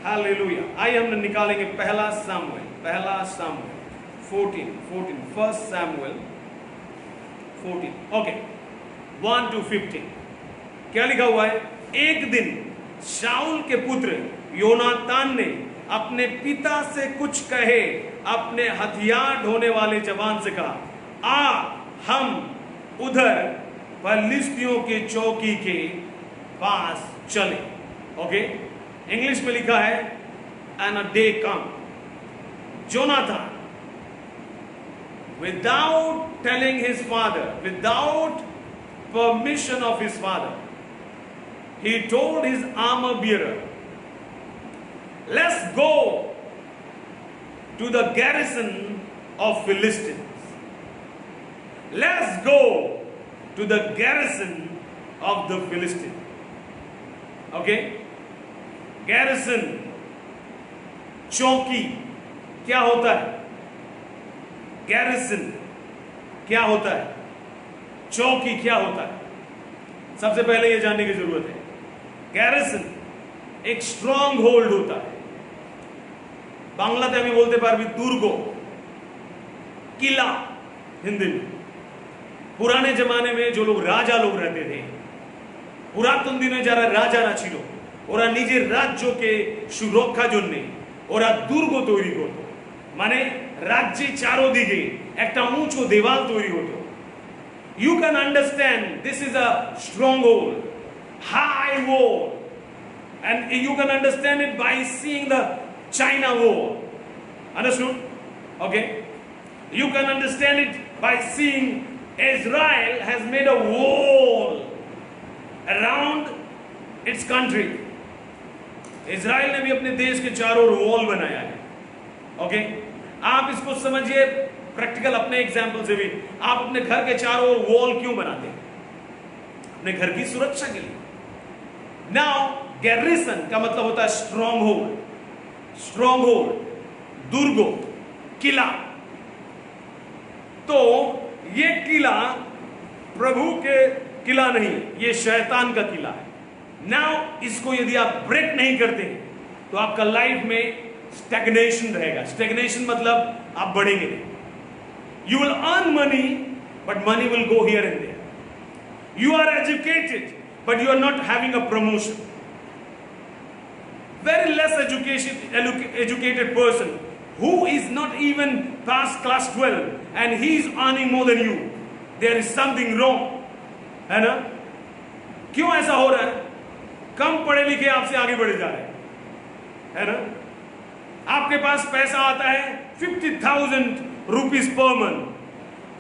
Hallelujah. आइए हम निकालेंगे पहला Samuel 14, first Samuel 14, okay, 1 to 15। क्या लिखा हुआ है? एक दिन शाऊल के पुत्र योनातान ने अपने पिता से कुछ कहे अपने हथियार ढोने वाले जवान से कहा, आ हम उधर फिलिस्तियों के चौकी के पास चले। ओके, इंग्लिश में लिखा है and a day come, Jonathan without telling his father, without permission of his father, he told his armor bearer, let's go to the garrison of Philistines. Let's go to the garrison of the Philistines. Okay? Garrison, चौकी क्या होता है? Garrison क्या होता है? चौकी क्या होता है? सबसे पहले यह जानने की जरूरत है। गैरिसन एक स्ट्रॉन्ग होल्ड होता है। बांग्लाते আমি বলতে পারবি दुर्गो, किला हिंदी में। पुराने जमाने में जो लोग राजा लोग रहते थे, पुरातन दिने যারা রাজারা ছিল, ওরা নিজের রাজ্যকে সুরক্ষার জন্য ওরা দুর্গ তৈরি করত। মানে রাজ্যে চারদিকে একটা উঁচু দেওয়াল তৈরি হতো। You can understand this is a stronghold, high wall, and you can understand it by seeing the China wall. Understood? Okay? You can understand it by seeing Israel has made a wall around its country. Israel ने भी अपने देश के चारों ओर wall बनाया है। Okay, आप इसको समझिए प्रैक्टिकल अपने एग्जाम्पल से भी। आप अपने घर के चारों ओर वॉल क्यों बनाते हैं? अपने घर की सुरक्षा के लिए। नाउ गैरिसन का मतलब होता है स्ट्रॉन्ग होल्ड, स्ट्रॉन्ग होल्ड, दुर्गो, किला। तो ये किला प्रभु के किला नहीं, ये शैतान का किला है। नाउ इसको यदि आप ब्रेक नहीं करते तो आपका लाइफ में स्टैग्नेशन रहेगा। स्टैग्नेशन मतलब आप बढ़ेंगे नहीं। You will earn money but money will go here and there. You are educated but you are not having a promotion. Very less educated person who is not even past class 12 and he is earning more than you, there is something wrong, है ना? क्यों ऐसा हो रहा है? कम पढ़े लिखे आपसे आगे बढ़े जा रहे हैं, है ना? आपके पास पैसा आता है 50,000 रुपीज पर मंथ,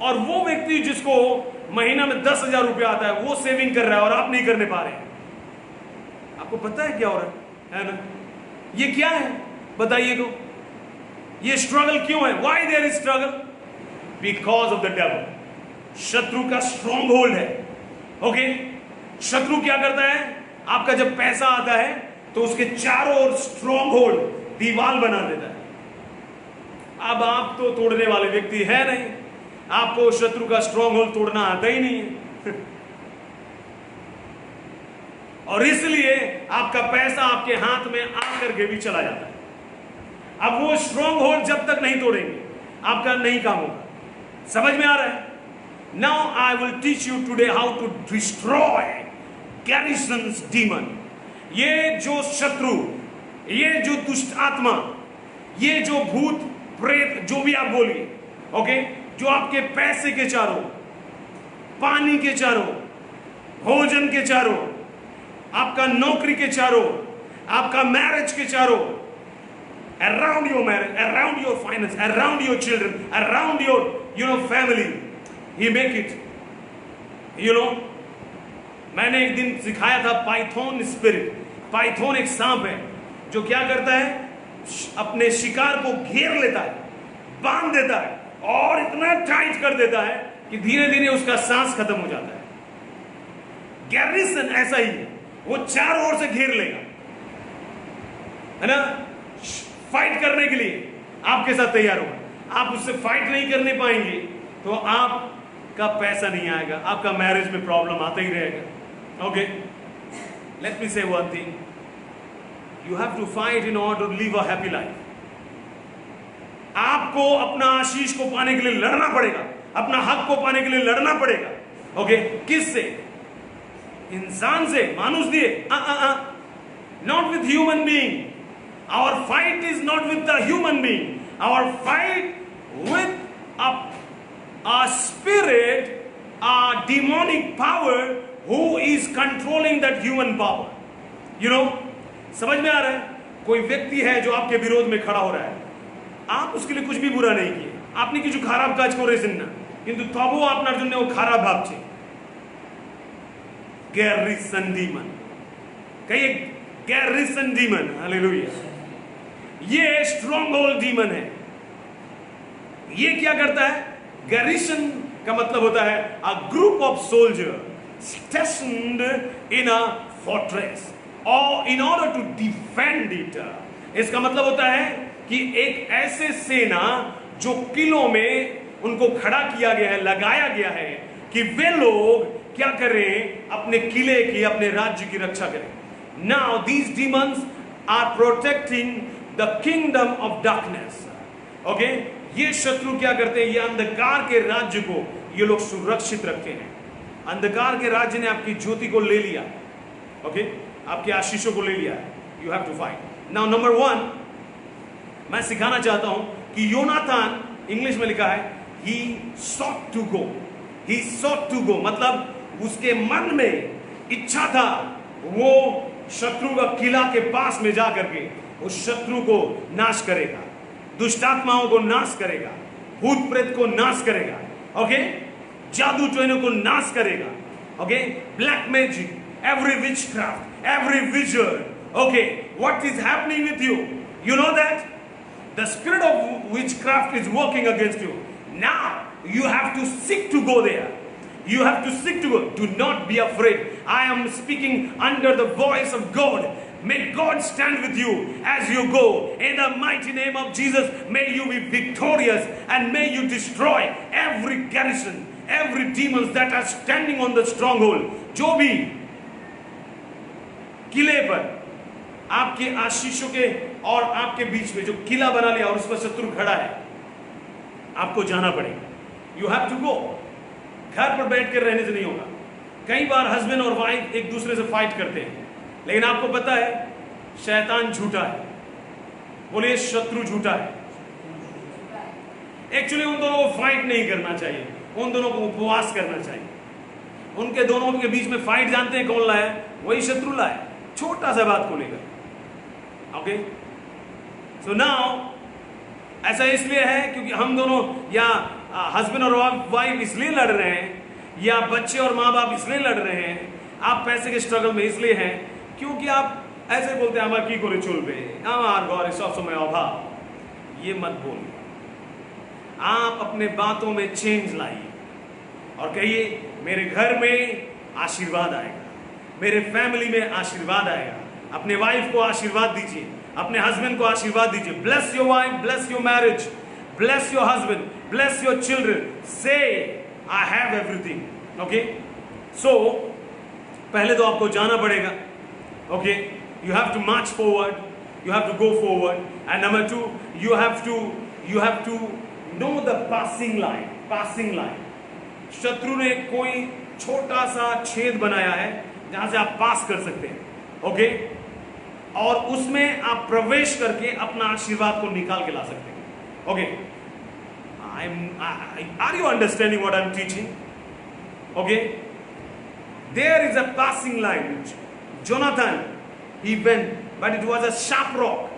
और वो व्यक्ति जिसको महीना में 10,000 रुपया आता है वो सेविंग कर रहा है और आप नहीं करने पा रहे हैं। आपको पता है क्या हो रहा है ना? ये क्या है बताइए तो? ये स्ट्रगल क्यों है? Why there is struggle? Because of the devil. शत्रु का स्ट्रॉन्ग होल्ड है। ओके, शत्रु क्या करता है? आपका जब पैसा आता है तो उसके चारों ओर स्ट्रॉन्ग होल्ड, दीवार बना देता है। अब आप तो तोड़ने वाले व्यक्ति है नहीं, आपको शत्रु का स्ट्रॉन्ग होल्ड तोड़ना आता ही नहीं है। और इसलिए आपका पैसा आपके हाथ में आकर के भी चला जाता है। अब वो स्ट्रॉन्ग होल्ड जब तक नहीं तोड़ेंगे आपका नहीं काम होगा। समझ में आ रहा है? Now I will teach you today how to destroy garrisons demon. ये जो शत्रु, ये जो दुष्ट आत्मा, ये जो भूत प्रेत, जो भी आप बोलिए, ओके, जो आपके पैसे के चारों, पानी के चारों, भोजन के चारों, आपका नौकरी के चारों, आपका मैरिज के चारों, around your marriage, around your finance, around your children, around your family, he make it. मैंने एक दिन सिखाया था पाइथन स्पिरिट। पाइथन एक सांप है जो क्या करता है? अपने शिकार को घेर लेता है, बांध देता है और इतना टाइट कर देता है कि धीरे धीरे उसका सांस खत्म हो जाता है। गैरिसन ऐसा ही है, वो चारों ओर से घेर लेगा, है ना? फाइट करने के लिए आपके साथ तैयार होगा। आप उससे फाइट नहीं करने पाएंगे तो आपका पैसा नहीं आएगा, आपका मैरिज में प्रॉब्लम आता ही रहेगा। ओके, लेट मी से one thing, You have to fight in order to live a happy life. आपको अपना आशीष को पाने के लिए लड़ना पड़ेगा, अपना हक को पाने के लिए लड़ना पड़ेगा. ओके, किससे? इंसान से, मानुष दिए. Not with human being. Our fight is not with the human being. Our fight with a spirit, a demonic power who is controlling that human power. You know, समझ में आ रहा है? कोई व्यक्ति है जो आपके विरोध में खड़ा हो रहा है, आप उसके लिए कुछ भी बुरा नहीं किए, आपने কিছু খারাপ কাজ করেছেন না, কিন্তু তবুও আপনার জন্য ও খারাপ ভাবছে. Garrison demon. कहिए Garrison demon. हालेलुया. ये स्ट्रॉन्गहोल्ड डीमन है. ये क्या करता है? Garrison का मतलब होता है a group of soldiers stationed in a fortress or in order to defend it. इसका मतलब होता है कि एक ऐसे सेना जो किलों में उनको खड़ा किया गया है, लगाया गया है कि वे लोग क्या करें? अपने किले की, अपने राज्य की रक्षा करें. Now these demons are protecting the kingdom of darkness. Okay? ये शत्रु क्या करते हैं? ये अंधकार के राज्य को ये लोग सुरक्षित रखते हैं. अंधकार के राज्य ने आपकी ज्योति को ले लिया. Okay? आपके आशीषों को ले लिया. You have to fight. Now number 1, मैं सिखाना चाहता हूं कि योनातान, इंग्लिश में लिखा है he sought to go. He sought to go मतलब उसके मन में इच्छा था वो शत्रु का किला के पास में जा करके उस शत्रु को नाश करेगा, दुष्टात्माओं को नाश करेगा, भूत प्रेत को नाश करेगा. ओके, जादू टोने को नाश करेगा. Okay, black magic, every witchcraft, every wizard. Okay, what is happening with you? You know that the spirit of witchcraft is working against you. Now you have to seek to go there. You have to seek to go. Do not be afraid. I am speaking under the voice of God. May God stand with you as you go. In the mighty name of Jesus, may you be victorious and may you destroy every garrison, every demons that are standing on the stronghold. जो भी किले पर आपके आशीषों के और आपके बीच में जो किला बना लिया और उस पर शत्रु खड़ा है, आपको जाना पड़ेगा. You have to go. घर पर बैठ कर रहने से नहीं होगा. कई बार हस्बैंड और वाइफ एक दूसरे से फाइट करते हैं, लेकिन आपको पता है शैतान झूठा है. बोलिए शत्रु झूठा है. एक्चुअली उन दोनों को फाइट नहीं करना चाहिए, उन दोनों को उपवास करना चाहिए. उनके दोनों के बीच में फाइट जानते हैं कौन लाया? वही शत्रु लाया, छोटा सा बात को लेकर. ओके, सो नाउ ऐसा इसलिए है क्योंकि हम दोनों या हस्बैंड और वाइफ इसलिए लड़ रहे हैं, या बच्चे और माँ बाप इसलिए लड़ रहे हैं, आप पैसे के स्ट्रगल में इसलिए हैं क्योंकि आप ऐसे बोलते हैं हमारे की करे चलबे, हमार घर सब समय अभाव. ये मत बोलिए. आप अपने बातों में चेंज लाइए और कहिए मेरे घर में आशीर्वाद आएगा, मेरे फैमिली में आशीर्वाद आएगा. अपने वाइफ को आशीर्वाद दीजिए, अपने हस्बैंड को आशीर्वाद दीजिए. Bless your wife, bless your marriage, bless your husband, bless your children. Say I have everything. Okay, so पहले तो आपको जाना पड़ेगा. Okay, you have to march forward, you have to go forward. And number 2, you have to know the passing line. Passing line, शत्रु ने कोई छोटा सा छेद बनाया है जहां से आप पास कर सकते हैं. ओके, और उसमें आप प्रवेश करके अपना आशीर्वाद को निकाल के ला सकते हैं. Okay, are you understanding what I am teaching? Okay, there is a passing line. Jonathan he went but it was a sharp rock.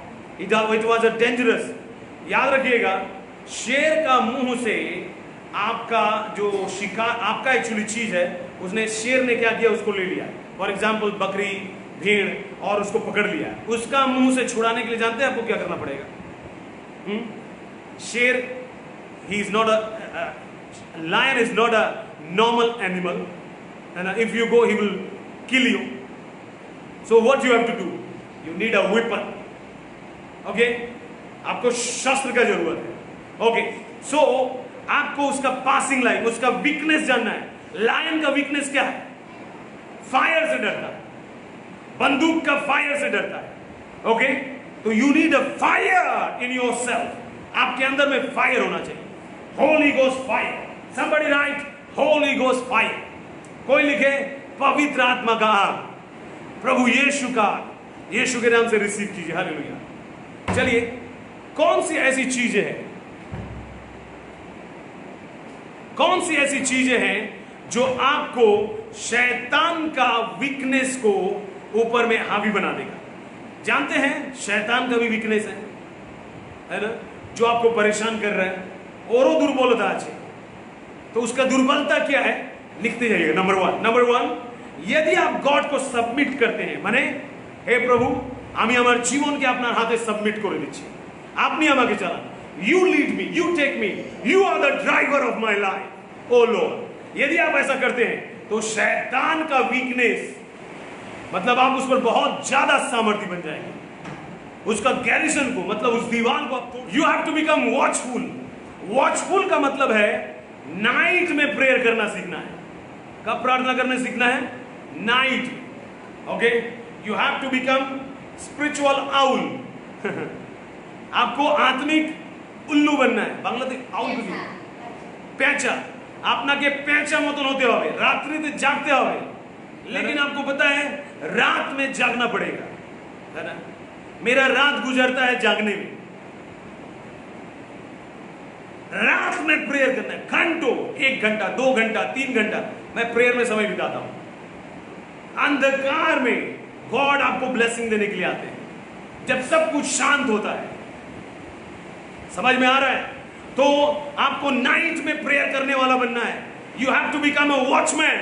It was a dangerous. याद रखिएगा, शेर का मुंह से आपका जो शिकार, आपका एक्चुअली चीज है, उसने शेर ने क्या किया? उसको ले लिया. फॉर एग्जाम्पल बकरी, भेड़, और उसको पकड़ लिया. उसका मुंह से छुड़ाने के लिए जानते हैं आपको क्या करना पड़ेगा? शेर, he is not a lion, is not a normal animal, and if you go he will kill you. So what you have to do? You need a weapon. Okay, आपको शस्त्र का जरूरत है. ओके, सो आपको उसका पासिंग लाइन, उसका weakness जानना है. लायन का वीकनेस क्या है? फायर से डरता है. बंदूक का फायर से डरता है. ओके, तो you need a fire in your self, आपके अंदर में फायर होना चाहिए, Holi ghost fire. somebody write Holi ghost fire. कोई लिखे पवित्र आत्मा का आग, प्रभु यीशु का, यीशु के नाम से रिसीव कीजिए। हालेलुया। चलिए, कौन सी ऐसी चीजें हैं, कौन सी ऐसी चीजें हैं जो आपको शैतान का वीकनेस को ऊपर में हावी बना देगा? जानते हैं शैतान का भी वीकनेस है ना, जो आपको परेशान कर रहा है, और दुर्बलता है। तो उसका दुर्बलता क्या है, लिखते जाइएगा। नंबर वन, यदि आप गॉड को सबमिट करते हैं, माने हे प्रभु আমি আমার জীবনকে আপনার হাতে সাবমিট করে দিচ্ছি, আপনি আমাকে চালান, you lead me, you take me, you are the driver of my life O Lord. यदि आप ऐसा करते हैं तो शैतान का वीकनेस, मतलब आप उस पर बहुत ज्यादा सामर्थ्य बन जाएंगे, उसका गैरिसन को, मतलब उस दीवार को आप, you have to become watchful. Watchful का मतलब है नाइट में प्रेयर करना सीखना है। कब प्रार्थना करना सीखना है? Night. Okay, you have to become spiritual owl. आपको आत्मिक उल्लू बनना है। बांग्लादेश आउल पेचा, আপনাকে পেঁচা মতন होते হবে, রাত্রিতে জাগতে হবে। लेकिन आपको पता है रात में जागना पड़ेगा, है ना। मेरा रात गुजरता है जागने में, रात में प्रेयर करना है घंटों, 1 घंटा 2 घंटा 3 घंटा मैं प्रेयर में समय बिताता हूं। अंधकार में गॉड आपको ब्लेसिंग देने के लिए आते हैं, जब सब कुछ शांत होता है। समझ में आ रहा है? तो आपको नाइट में प्रेयर करने वाला बनना है। You have to become a watchman,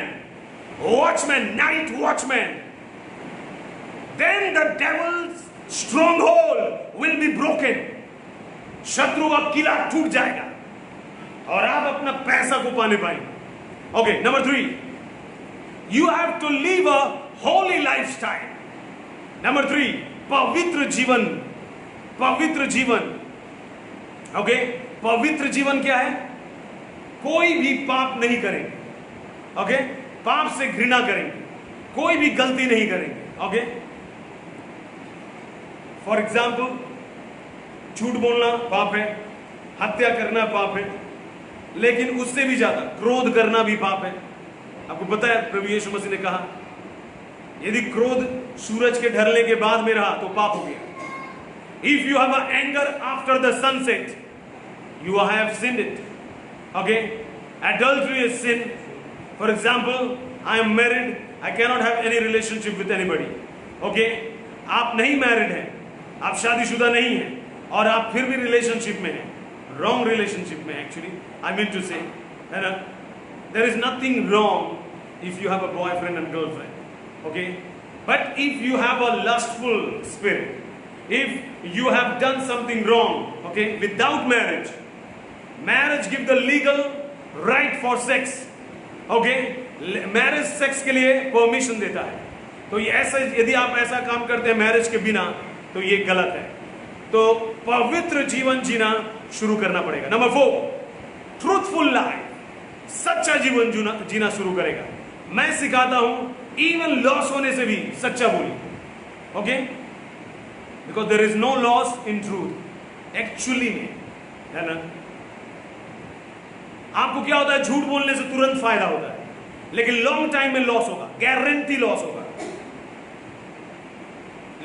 watchman, night watchman. Then the devil's stronghold will be broken. शत्रु का किला टूट जाएगा और आप अपना पैसा को पाने पाएंगे। Okay, number 3, you have to live a holy lifestyle. Number 3, पवित्र जीवन। पवित्र जीवन, ओके, पवित्र जीवन क्या है? कोई भी पाप नहीं करेंगे, ओके, पाप से घृणा करेंगे, कोई भी गलती नहीं करेंगे, ओके। फॉर एग्जाम्पल, झूठ बोलना पाप है, हत्या करना पाप है, लेकिन उससे भी ज्यादा क्रोध करना भी पाप है। आपको पता है प्रभु यीशु मसीह ने कहा, यदि क्रोध सूरज के ढलने के बाद में रहा तो पाप हो गया। If you have a anger after the sunset, you have sinned it. Okay, adultery is sin. For example, I am married, I cannot have any relationship with anybody. Okay, आप नहीं मैरिड हैं, आप शादीशुदा नहीं हैं, और आप फिर भी रिलेशनशिप में हैं, रॉन्ग रिलेशनशिप में actually I mean to say, है ना। There is nothing wrong if you have a boyfriend and girlfriend, okay, but if you have a lustful spirit, if you have done something wrong, okay, without marriage, marriage give the legal right for sex, okay, marriage sex के लिए permission देता है। तो ये ऐसा, यदि आप ऐसा काम करते हैं मैरिज के बिना तो ये गलत है। तो पवित्र जीवन जीना शुरू करना पड़ेगा। नंबर 4, ट्रूथफुल लाइफ, सच्चा जीवन जीना शुरू करेगा। मैं सिखाता हूं इवन लॉस होने से भी सच्चा बोलिए, okay, because there is no loss in truth actually में, है ना। आपको क्या होता है, झूठ बोलने से तुरंत फायदा होता है, लेकिन लॉन्ग टाइम में लॉस होगा, गारंटी लॉस होगा।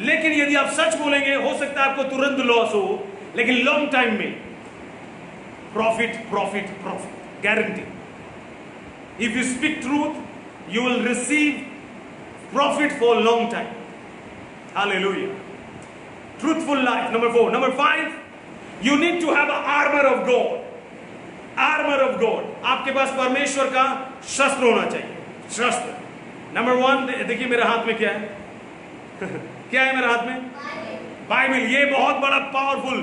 लेकिन यदि आप सच बोलेंगे, हो सकता है आपको तुरंत लॉस हो, लेकिन लॉन्ग टाइम में profit profit profit guarantee. If you speak truth you will receive profit for long time. Hallelujah. Truthful life, number 4। Number 5, you need to have a armour of God. Armour of God, आपके पास परमेश्वर का शस्त्र होना चाहिए, शस्त्र। Number 1, देखिए मेरे हाथ में क्या है क्या है मेरे हाथ में? बाइबल। ये बहुत बड़ा पावरफुल,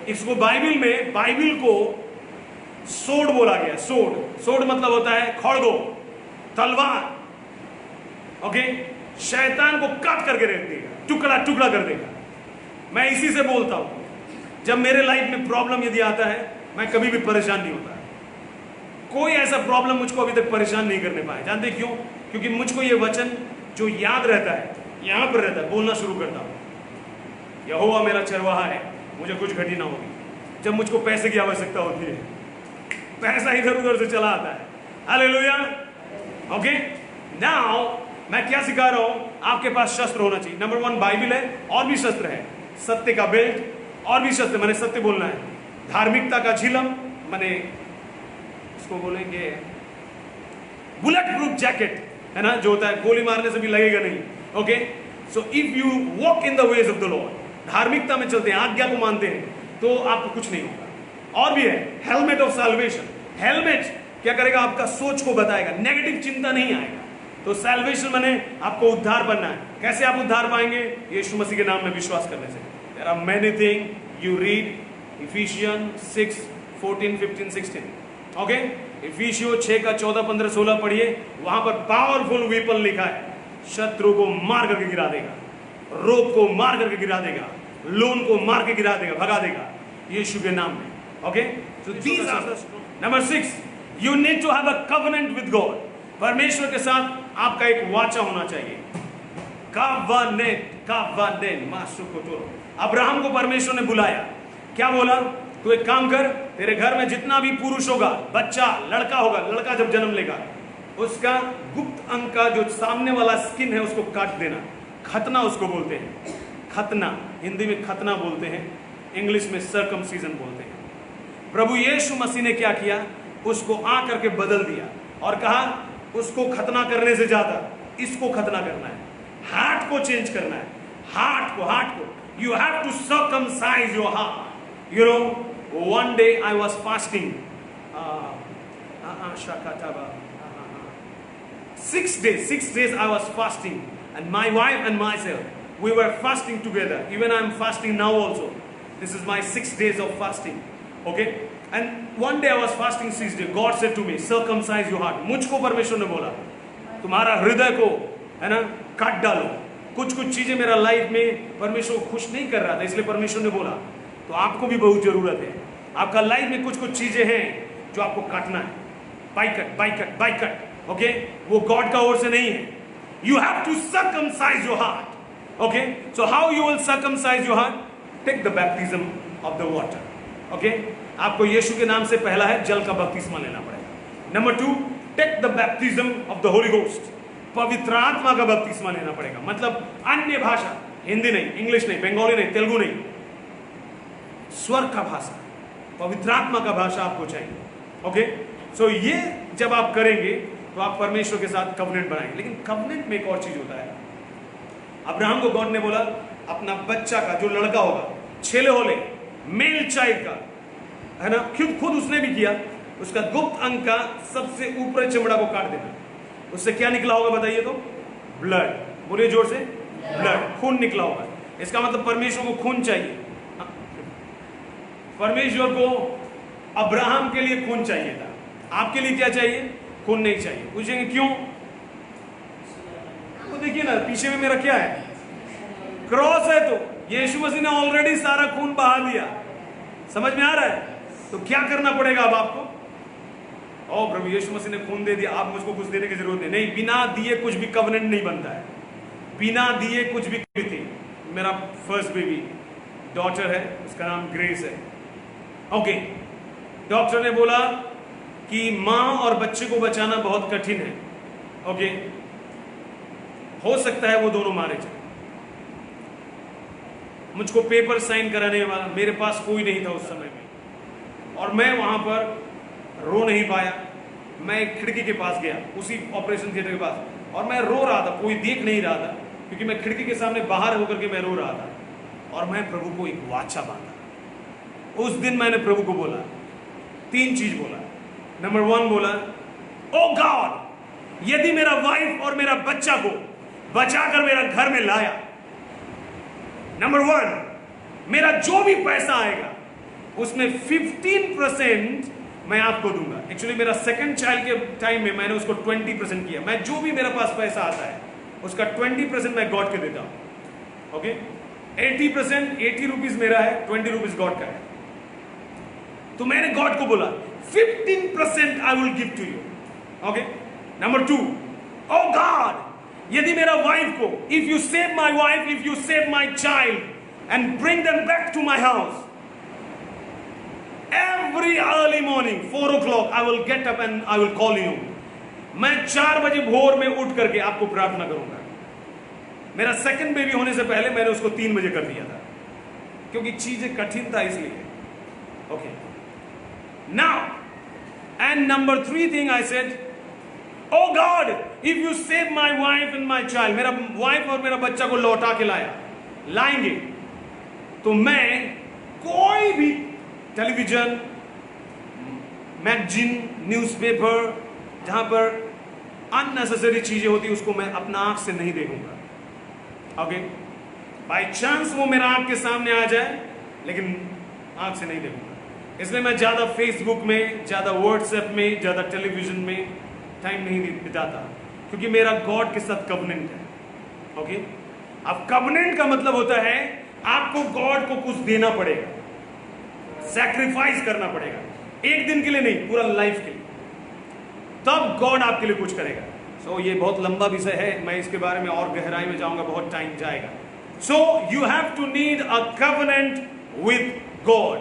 इसको बाइबल में, बाइबल को सोड बोला गया। सोड मतलब होता है खड़गो, तलवार, ओके। शैतान को कट करके रख देगा, टुकड़ा टुकड़ा कर देगा। मैं इसी से बोलता हूं, जब मेरे लाइफ में प्रॉब्लम यदि आता है, मैं कभी भी परेशान नहीं होता। कोई ऐसा प्रॉब्लम मुझको अभी तक परेशान नहीं करने पाया। जानते क्यों? क्योंकि मुझको ये वचन जो याद रहता है, यहां पर रहता है, बोलना शुरू करता हूं। यहोवा मेरा चरवाहा है, मुझे कुछ घटी ना होगी। जब मुझको पैसे की आवश्यकता होती है, पैसा इधर उधर से चला आता है। हालेलुया। ओके, नाउ मैं क्या सिखा रहा हूं, आपके पास शस्त्र होना चाहिए। नंबर 1 बाइबल है, और भी शस्त्र है, सत्य का बेल्ट, और भी शस्त्र, मैंने सत्य बोलना है, धार्मिकता का झिलम, मैंने इसको बोलेंगे बुलेट प्रूफ जैकेट, है ना, जो होता है गोली मारने से भी लगेगा नहीं। Okay, so if you walk in the ways of the Lord, धार्मिकता में चलते हैं, आज्ञा को मानते हैं, तो आपको कुछ नहीं होगा। और भी है हेलमेट ऑफ सैल्वेशन। हेलमेट क्या करेगा, आपका सोच को बताएगा, नेगेटिव चिंता नहीं आएगा। तो सैल्वेशन माने आपको उद्धार बनना है। कैसे आप उद्धार पाएंगे? यीशु मसीह के नाम में विश्वास करने से। There are many thing you read Ephesians 6:14, 15, 16। Okay, Ephesians 6 का 14, 15, 16 पढ़िए, वहां पर पावरफुल वेपन लिखा है। शत्रु को मार करके गिरा देगा, रोग को मार करके गिरा देगा, लोन को मार के गिरा देगा, भगा देगा यीशु के नाम में। Okay, so these are the number 6, you need to have a covenant with God. परमेश्वर के साथ आपका एक वाचा होना चाहिए। कवेनेंट मासुकोटो। अब्राहम को परमेश्वर ने बुलाया, क्या बोला? तू एक काम कर, तेरे घर में जितना भी पुरुष होगा, बच्चा लड़का होगा, लड़का जब जन्म लेगा, उसका गुप्त अंग का जो सामने वाला स्किन है उसको काट देना। खतना उसको बोलते हैं, खतना, हिंदी में खतना बोलते हैं, इंग्लिश में सर्कमसीजन बोलते हैं। प्रभु यीशु मसीह ने क्या किया? उसको आ करके बदल दिया और कहा उसको खतना करने से ज्यादा इसको खतना करना है, हार्ट को चेंज करना है, हार्ट को you have to circumcise your heart. You know, one day I was fasting 6 days I was fasting, and my wife and myself we were fasting together. Even I am fasting now also. This is my 6 days of fasting. Okay, and one day I was fasting 6 days. God said to me, circumcise your heart. मुझको परमेश्वर ने बोला तुम्हारा हृदय को, है ना, काट डालो। कुछ चीजें मेरा लाइफ में परमेश्वर को खुश नहीं कर रहा था, इसलिए परमेश्वर ने बोला तो आपको भी बहुत जरूरत है। आपका लाइफ में कुछ चीजें हैं जो आपको काटना है, बाई कट। ओके, वो गॉड का ओर से नहीं है। You have to circumcise your heart. Okay, so how you will circumcise your heart? Take the baptism of the water. Okay, आपको यीशु के नाम से पहला है जल का बपतिस्मा लेना पड़ेगा। Number 2, take the baptism of the Holy Ghost, पवित्र आत्मा का बपतिस्मा लेना पड़ेगा। मतलब अन्य भाषा, हिंदी नहीं, इंग्लिश नहीं, बंगाली नहीं, तेलुगु नहीं, स्वर का भाषा, पवित्र आत्मा का भाषा आपको चाहिए। ओके, सो ये जब आप करेंगे तो आप परमेश्वर के साथ कवनेंट बनाएंगे। लेकिन कवनेंट में एक और चीज होता है। अब्राहम को गॉड ने बोला अपना बच्चा का, जो लड़का होगा, छेले होले, मेल चाइल्ड का, है ना, खुद उसने भी किया, उसका गुप्त अंग का सबसे ऊपर चमड़ा को काट देना। उससे क्या निकला होगा बताइए तो? ब्लड। बोलिए जोर से, ब्लड, खून निकला होगा। इसका मतलब परमेश्वर को खून चाहिए। परमेश्वर को अब्राहम के लिए खून चाहिए था, आपके लिए क्या चाहिए? खून नहीं चाहिए। पूछेंगे क्यों? तो देखिए ना, पीछे में मेरा क्या है? क्रॉस है। तो यीशु मसीह ने ऑलरेडी सारा खून बहा दिया। समझ में आ रहा है? तो क्या करना पड़ेगा अब आपको? ओ प्रभु यीशु मसीह ने खून दे दिया, आप मुझको कुछ देने की जरूरत नहीं। बिना दिए कुछ भी कवनेंट नहीं बनता है, बिना दिए कुछ भी थी। मेरा फर्स्ट बेबी डॉटर है, उसका नाम ग्रेस है। ओके, डॉक्टर ने बोला कि मां और बच्चे को बचाना बहुत कठिन है। ओके, हो सकता है वो दोनों मारे जाए। मुझको पेपर साइन कराने वाला मेरे पास कोई नहीं था उस समय में, और मैं वहां पर रो नहीं पाया। मैं एक खिड़की के पास गया, उसी ऑपरेशन थिएटर के पास, और मैं रो रहा था। कोई देख नहीं रहा था क्योंकि मैं खिड़की के सामने बाहर होकर के मैं रो रहा था। और मैं प्रभु को एक वाचा बांधा। उस दिन मैंने प्रभु को बोला, 3 चीज बोला। नंबर 1 बोला, ओ गॉड, यदि मेरा वाइफ और मेरा बच्चा को बचाकर मेरा घर में लाया, नंबर 1, मेरा जो भी पैसा आएगा उसमें 15% मैं आपको दूंगा। एक्चुअली मेरा सेकंड चाइल्ड के टाइम में मैंने उसको 20% किया। मैं जो भी मेरे पास पैसा आता है उसका 20% मैं गॉड के देता हूं। ओके, 80%, 80 रुपीज मेरा है, 20 रुपीज गॉड का है। तो मैंने गॉड को बोला 15% I will give to you. Okay, number 2, O God, यदि मेरा वाइफ को, if you save my wife, if you save my child, and bring them back to my house. Every early morning, 4 o'clock, I will get up and I will call you. मैं 4 बजे भोर में उठ करके आपको प्रार्थना करूंगा। मेरा सेकंड बेबी होने से पहले मैंने उसको 3 बजे कर दिया था, क्योंकि चीजें कठिन था इसलिए। Okay, now and number 3 thing I said, O God if you save my wife and my child, मेरा वाइफ और मेरा बच्चा को लौटा के लाएंगे तो मैं कोई भी टेलीविजन, मैगजीन, न्यूज़पेपर, जहां पर अननेसेसरी चीजें होती उसको मैं अपना आंख से नहीं देखूंगा। ओके, बाय चांस वो मेरा आंख के सामने आ जाए, लेकिन आंख से नहीं देखूंगा। इसलिए मैं ज्यादा फेसबुक में, ज्यादा व्हाट्सएप में, ज्यादा टेलीविजन में टाइम नहीं बिताता, क्योंकि मेरा गॉड के साथ कवनेंट है। ओके, अब कवनेंट का मतलब होता है आपको गॉड को कुछ देना पड़ेगा, सैक्रिफाइस करना पड़ेगा, एक दिन के लिए नहीं, पूरा लाइफ के लिए, तब गॉड आपके लिए कुछ करेगा। सो ये बहुत लंबा विषय है, मैं इसके बारे में और गहराई में जाऊंगा, बहुत टाइम जाएगा। So you have to need a covenant with God.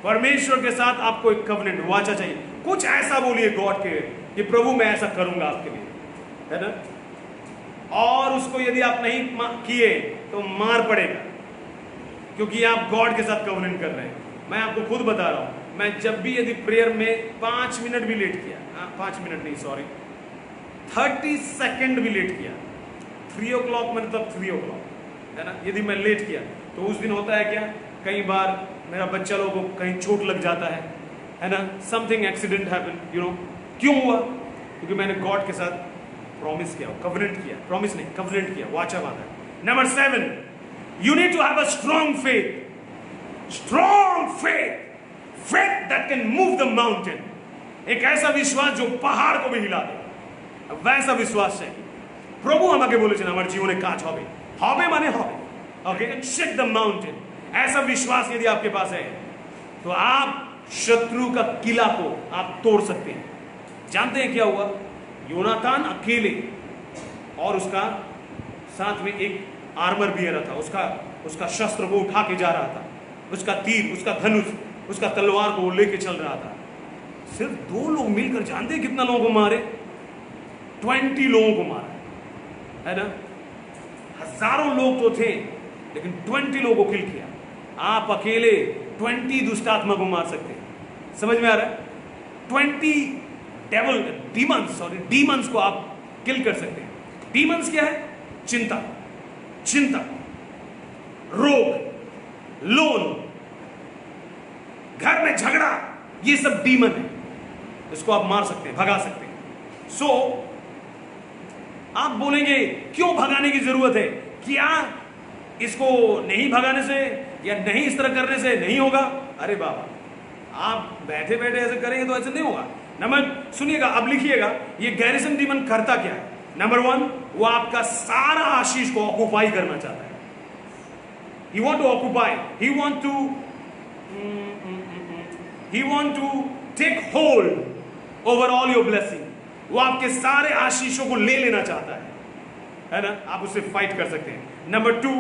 परमेश्वर के साथ आपको एक कवनेंट वाचा चाहिए, कुछ ऐसा बोलिए गॉड के कि प्रभु मैं ऐसा करूंगा आपके लिए, है ना। और उसको यदि आप नहीं किए तो मार पड़ेगा, क्योंकि आप गॉड के साथ कवनेंट कर रहे हैं। मैं आपको खुद बता रहा हूं, मैं जब भी यदि प्रेयर में 5 मिनट भी लेट किया, 5 मिनट नहीं सॉरी 30 सेकंड भी लेट किया, 3 o'clock मतलब 3 o'clock, है ना, यदि मैं लेट किया तो उस दिन होता है क्या, कई बार मेरा बच्चा लोगों को कहीं चोट लग जाता है ना, something accident happen, you know. क्यों हुआ? क्योंकि मैंने गॉड के साथ प्रॉमिस किया, कवनेंट किया, प्रॉमिस नहीं कवनेंट किया, वाचा बांधा। Number 7, you need to have a strong faith, strong faith, faith that can move the mountain. एक ऐसा विश्वास जो पहाड़ को भी हिला दे, वैसा विश्वास चाहिए। प्रभु আমাকে বলেছেন আমার জীবনে কাজ হবে, হবে মানে হবে, ओके, शेक द माउंटेन। ऐसा विश्वास यदि आपके पास है तो आप शत्रु का किला को आप तोड़ सकते हैं। जानते हैं क्या हुआ? योनातान अकेले और उसका साथ में एक आर्मर बियर था, उसका शस्त्र को उठा के जा रहा था, उसका तीर, उसका धनुष, उसका तलवार को लेके चल रहा था। सिर्फ 2 लोग मिलकर, जानते हैं कितना लोगों को मारे? 20 लोगों को मारा, है ना। हजारों लोग तो थे, लेकिन 20 लोगों को किल किया। आप अकेले 20 दुष्टात्मा को मार सकते हैं, समझ में आ रहा है? 20 डीमंस को आप किल कर सकते हैं। डीमंस क्या है? चिंता, रोग, लोन, घर में झगड़ा, ये सब डीमन है, इसको आप मार सकते हैं, भगा सकते हैं। सो आप बोलेंगे क्यों भगाने की जरूरत है? क्या इसको नहीं भगाने से या नहीं इस तरह करने से नहीं होगा? अरे बाबा, आप बैठे बैठे ऐसे करेंगे तो ऐसे नहीं होगा। नंबर सुनिएगा, अब लिखिएगा, ये गैरिसन डीमन करता क्या है। नंबर 1, वो आपका सारा आशीष को ऑक्युपाई करना चाहता है। He want to occupy, he want to take hold over all your blessing. वो आपके सारे आशीषों को ले लेना चाहता है ना। आप उससे फाइट कर सकते हैं। नंबर 2,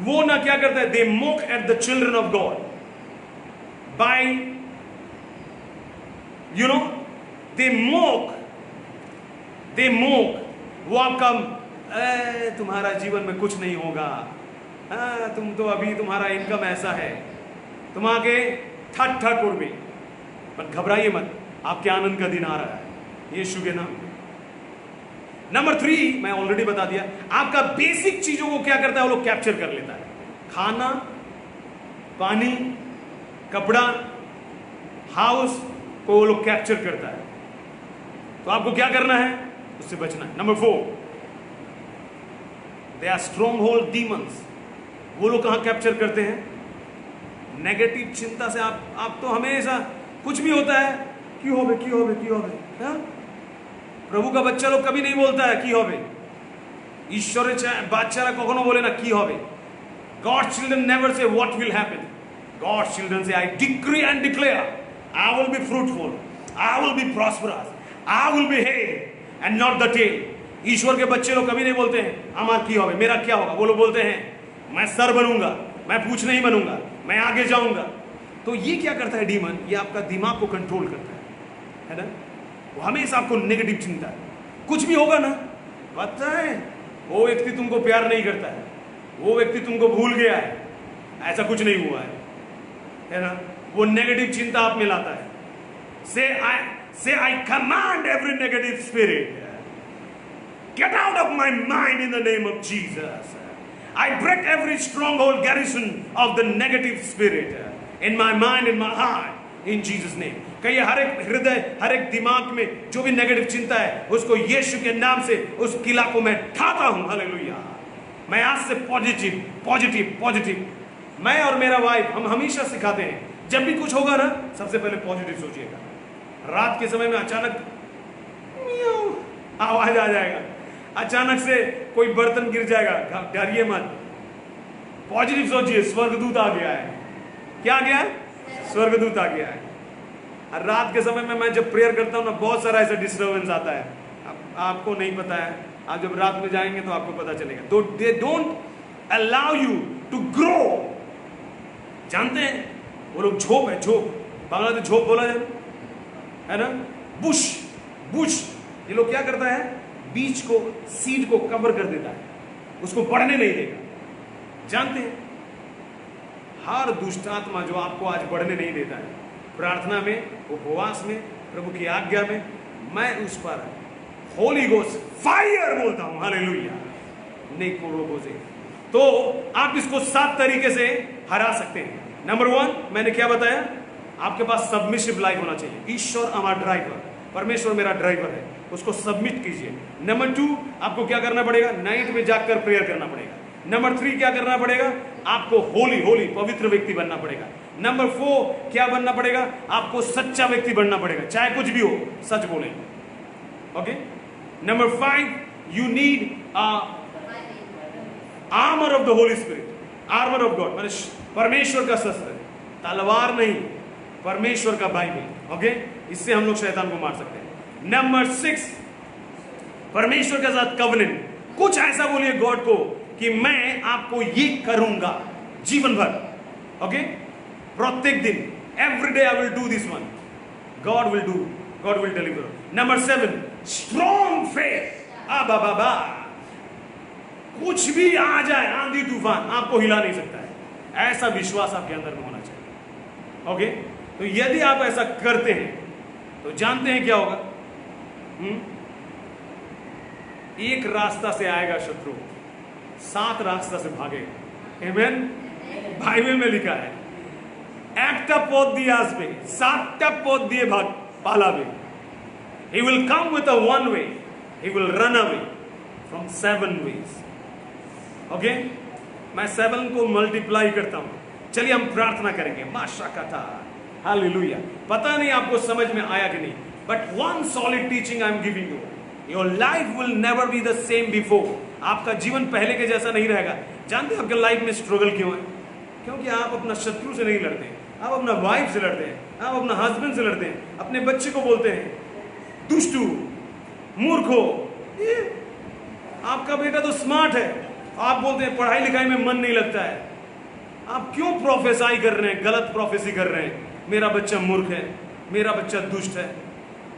वो ना क्या करता है, they mock at the children of God by, you know, they mock, वो आपका तुम्हारा जीवन में कुछ नहीं होगा, तुम तो अभी तुम्हारा इनकम ऐसा है, तुम आगे ठट उड़ गई, पर घबराइए मत, आपके आनंद का दिन आ रहा है यीशु के नाम। नंबर 3, मैं ऑलरेडी बता दिया, आपका बेसिक चीजों को क्या करता है, वो लोग कैप्चर कर लेता है। खाना, पानी, कपड़ा, हाउस को वो लोग कैप्चर करता है। तो आपको क्या करना है? उससे बचना है। Number 4, they are stronghold demons. वो लोग कहां कैप्चर करते हैं? नेगेटिव चिंता से। आप तो हमेशा कुछ भी होता है, क्यों होवे, प्रभु का बच्चा लोग कभी नहीं बोलता है की होवे। ईश्वरेर बाच्चारा कखनो बोले ना की होवे। God's children never say what will happen. God's children say, I decree and declare, I will be fruitful, I will be prosperous, I will be head and not the tail. ईश्वर के बच्चे लोग कभी नहीं बोलते हैं हमार की होवे, मेरा क्या होगा। वो लोग बोलते हैं मैं सर बनूंगा, मैं पूछ नहीं बनूंगा, मैं आगे जाऊंगा। तो ये क्या करता है डीमन? ये आपका दिमाग को कंट्रोल करता है ना? वो हमेशा आपको नेगेटिव चिंता है। कुछ भी होगा ना, पता है वो व्यक्ति तुमको प्यार नहीं करता है, वो व्यक्ति तुमको भूल गया है, ऐसा कुछ नहीं हुआ है ना? वो नेगेटिव चिंता आप में लाता है। से आई command every negative spirit, get out of my mind in the name of Jesus. I break every stronghold garrison of the negative spirit in my mind, in my heart, in Jesus name. कहिए हर एक हृदय, हर एक दिमाग में जो भी negative चिंता है, उसको यीशु के नाम से उस किला को मैं ढाता हूं। हालेलुया। मैं आज से पॉजिटिव पॉजिटिव पॉजिटिव। मैं और मेरा वाइफ हम हमेशा सिखाते हैं, जब भी कुछ होगा ना, सबसे पहले पॉजिटिव सोचिएगा। रात के समय में अचानक आवाज आ जाएगा, अचानक से कोई बर्तन गिर जाएगा, डरिए मत, पॉजिटिव सोचिए, स्वर्गदूत आ गया है। क्या आ गया है? स्वर्गदूत आ गया है। और रात के समय में मैं जब प्रेयर करता हूँ ना, बहुत सारा ऐसा डिस्टर्बेंस आता है, आपको नहीं पता है, आप जब रात में जाएंगे तो आपको पता चलेगा। तो they don't allow you to grow. जानते हैं वो लोग झोप है, झोप, बांग्लादेश झोप बोला जाए है ना, बुश बुश। ये लोग क्या करता है, बीज को, सीड को कवर कर देता है, उसको बढ़ने नहीं देगा। जानते हैं हर दुष्ट आत्मा जो आपको आज बढ़ने नहीं देता है, प्रार्थना में, उपवास में, प्रभु की आज्ञा में, मैं उस पर होली गोस्ट फायर बोलता हूं। हालेलुया। तो आप इसको 7 तरीके से हरा सकते हैं। नंबर 1 मैंने क्या बताया, आपके पास सबमिसिव लाइफ होना चाहिए। ईश्वर हमारा ड्राइवर, परमेश्वर मेरा ड्राइवर है, उसको सबमिट कीजिए। नंबर 2 आपको क्या करना पड़ेगा, नाइट में जाकर प्रेयर करना पड़ेगा। नंबर 3 क्या करना पड़ेगा, आपको होली होली पवित्र व्यक्ति बनना पड़ेगा। नंबर 4 क्या बनना पड़ेगा, आपको सच्चा व्यक्ति बनना पड़ेगा, चाहे कुछ भी हो सच बोले। Okay. Number 5 you need armour of the Holi spirit, armour of God, माने परमेश्वर का शस्त्र, तलवार नहीं, परमेश्वर का बाइबल। ओके, इससे हम लोग शैतान को मार सकते हैं। नंबर 6 परमेश्वर के साथ कवनेंट, कुछ ऐसा बोलिए गॉड को कि मैं आपको ये करूंगा जीवन भर। ओके, प्रत्येक दिन, every day I will do this one, God will do, God will deliver. Number 7 strong faith. बाबा कुछ भी आ जाए, आंधी तूफान आपको हिला नहीं सकता है, ऐसा विश्वास आपके अंदर में होना चाहिए। ओके, तो यदि आप ऐसा करते हैं तो जानते हैं क्या होगा, एक रास्ता से आएगा शत्रु, 7 रास्ता से भागेगा। आमेन। बाइबल में लिखा है, একটা পথ দিয়ে আসবে, 7টা পথ দিয়ে পালাবে। He will come with a one way, he will run away from 7 ways. Okay, मैं 7 को मल्टीप्लाई करता हूं। चलिए हम प्रार्थना करेंगे। माशाकता, हालेलुया। पता नहीं आपको समझ में आया कि नहीं, but one solid teaching I am giving you, your life will never be the same before. आपका जीवन पहले के जैसा नहीं रहेगा। जानते हैं आपके लाइफ में स्ट्रगल क्यों है? क्योंकि आप अपना शत्रु से नहीं लड़ते, आप अपना वाइफ से लड़ते हैं, आप अपना हस्बैंड से लड़ते हैं, अपने बच्चे को बोलते हैं दुष्टू, मूर्खो। ये आपका बेटा तो स्मार्ट है, आप बोलते हैं पढ़ाई लिखाई में मन नहीं लगता है। आप क्यों प्रोफेसाई कर रहे हैं, गलत प्रोफेसी कर रहे हैं, मेरा बच्चा मूर्ख है, मेरा बच्चा दुष्ट है।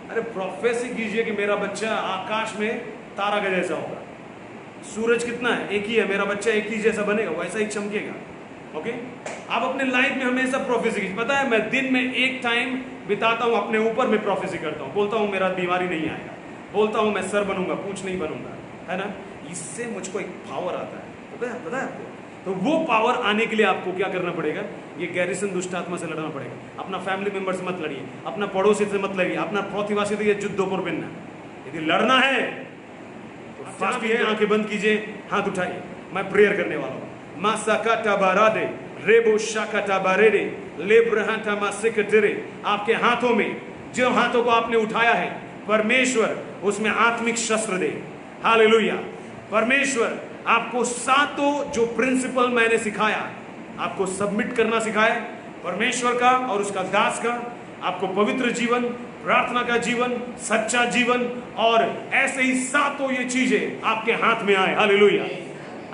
अरे प्रोफेसी कीजिए कि मेरा बच्चा आकाश में तारा के जैसा होगा। सूरज कितना है, एक ही है, मेरा बच्चा एक ही जैसा बनेगा, वैसा ही चमकेगा। ओके, आप अपने लाइफ में हमेशा प्रोफेसी कीजिए। पता है मैं दिन में एक टाइम बिताता हूं अपने ऊपर में प्रोफेसी करता हूं, बोलता हूं मेरा बीमारी नहीं आएगा, बोलता हूं मैं सर बनूंगा, पूंछ नहीं बनूंगा, है ना। इससे मुझको एक पावर आता है, पता है आपको। तो वो पावर आने के लिए आपको क्या करना पड़ेगा, ये गैरिसन दुष्ट आत्मा से लड़ना पड़ेगा। अपना फैमिली मेंबर से मत लड़िए, अपना पड़ोसी से मत लड़िए, अपना प्रतिवासी से युद्धों पर बिनना। यदि लड़ना है तो फास्ट है, आंखें बंद कीजिए, हाथ उठाइए, मैं प्रेयर करने वाला हूं। मासाकाटा बारादे रेबो शाकाटा बारेडे लेब्रहाटा मासिकटेरे। आपके हाथों में, जो हाथों को आपने उठाया है, परमेश्वर उसमें आत्मिक शस्त्र दे। हालेलुया। परमेश्वर आपको 7 जो प्रिंसिपल मैंने सिखाया, आपको सबमिट करना सिखाया परमेश्वर का और उसका दास का, आपको पवित्र जीवन, प्रार्थना का जीवन, सच्चा जीवन, और ऐसे ही 7 ये चीजें आपके हाथ में आए। हालेलुया।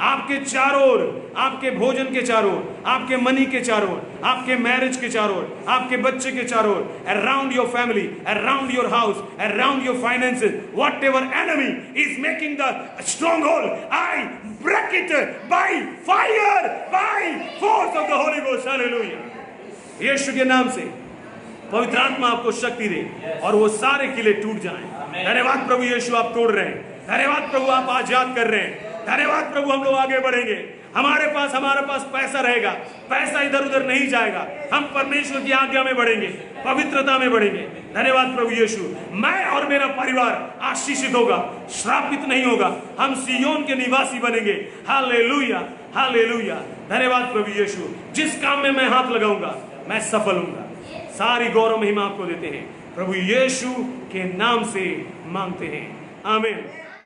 आपके चारों ओर, आपके भोजन के चारों ओर, आपके मनी के चारों ओर, आपके मैरिज के चारों ओर, आपके बच्चे के चारों ओर, around your family, around your house, around your finances, whatever enemy is making the stronghold, I break it by fire, by force of the Holy Ghost. Hallelujah. यीशु के नाम से पवित्र आत्मा आपको शक्ति दे और वो सारे किले टूट जाएं। धन्यवाद प्रभु यीशु, आप तोड़ रहे हैं। धन्यवाद प्रभु, आप आजाद कर रहे हैं। धन्यवाद प्रभु, हम लोग आगे बढ़ेंगे। हमारे पास पैसा रहेगा, पैसा इधर उधर नहीं जाएगा। हम परमेश्वर की आज्ञा में बढ़ेंगे, पवित्रता में बढ़ेंगे। धन्यवाद प्रभु यीशु, मैं और मेरा परिवार आशीषित होगा, श्रापित नहीं होगा। हम सियोन के निवासी बनेंगे। Hallelujah, hallelujah. धन्यवाद प्रभु यीशु, जिस काम में मैं हाथ लगाऊंगा मैं सफल होऊंगा। सारी गौरव महिमा आपको देते हैं, प्रभु यीशु के नाम से मांगते हैं, आमीन।